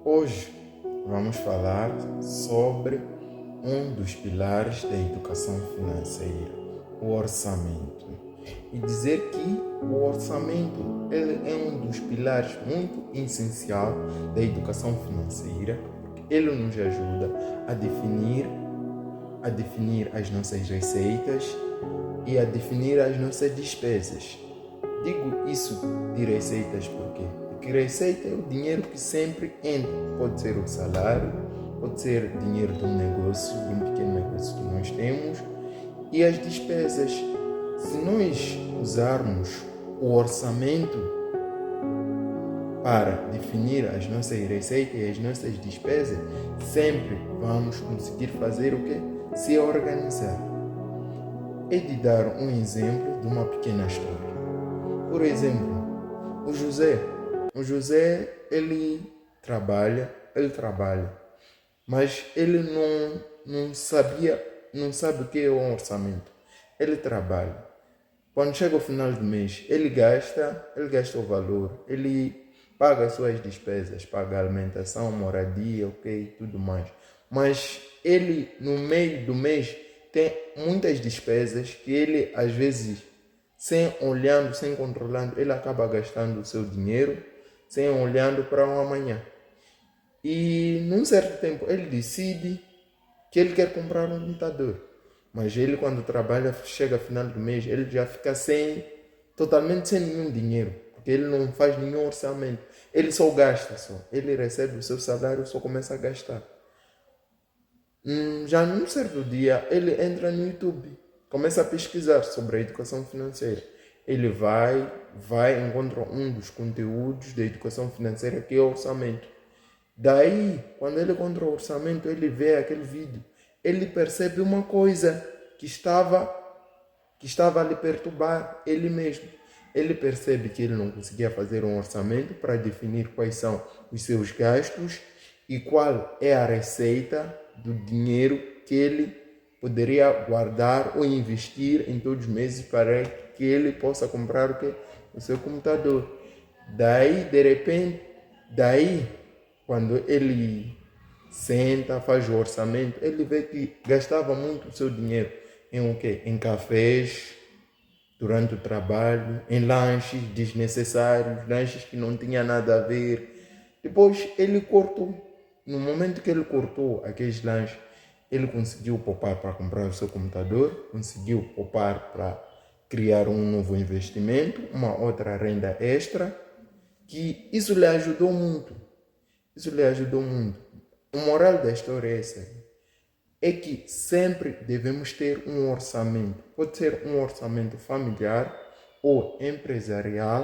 Hoje vamos falar sobre um dos pilares da educação financeira, o orçamento. E dizer que o orçamento ele é um dos pilares muito essencial da educação financeira, porque ele nos ajuda a definir as nossas receitas e a definir as nossas despesas. Digo isso de receitas porque receita é o dinheiro que sempre entra. Pode ser o salário, pode ser dinheiro de um negócio, de um pequeno negócio que nós temos. E as despesas, se nós usarmos o orçamento para definir as nossas receitas e as nossas despesas, sempre vamos conseguir fazer o quê? Se organizar. É de dar um exemplo de uma pequena história. Por exemplo, o José ele trabalha, mas ele não sabe o que é um orçamento. Ele trabalha. Quando chega o final do mês, ele gasta o valor, ele paga as suas despesas, paga a alimentação, moradia, ok, tudo mais. Mas ele, no meio do mês, tem muitas despesas que ele, às vezes, sem olhando, sem controlando, ele acaba gastando o seu dinheiro, sem olhando para o amanhã. E num certo tempo ele decide que ele quer comprar um computador. Mas ele quando trabalha, chega ao final do mês, ele já fica totalmente sem nenhum dinheiro. Porque ele não faz nenhum orçamento. Ele só gasta só. Ele recebe o seu salário e só começa a gastar. Já num certo dia, ele entra no YouTube, começa a pesquisar sobre a educação financeira. Ele vai, encontra um dos conteúdos da educação financeira que é o orçamento. Daí, quando ele encontra o orçamento, ele vê aquele vídeo, ele percebe uma coisa que estava a lhe perturbar ele mesmo. Ele percebe que ele não conseguia fazer um orçamento para definir quais são os seus gastos e qual é a receita do dinheiro que ele poderia guardar ou investir em todos os meses para que ele possa comprar o seu computador. Daí, de repente, quando ele senta, faz o orçamento, ele vê que gastava muito o seu dinheiro em o quê? Em cafés, durante o trabalho, em lanches desnecessários, lanches que não tinham nada a ver. Depois ele cortou. No momento que ele cortou aqueles lanches, ele conseguiu poupar para comprar o seu computador, conseguiu poupar para criar um novo investimento, uma outra renda extra, que isso lhe ajudou muito. O moral da história é essa. É que sempre devemos ter um orçamento. Pode ser um orçamento familiar ou empresarial.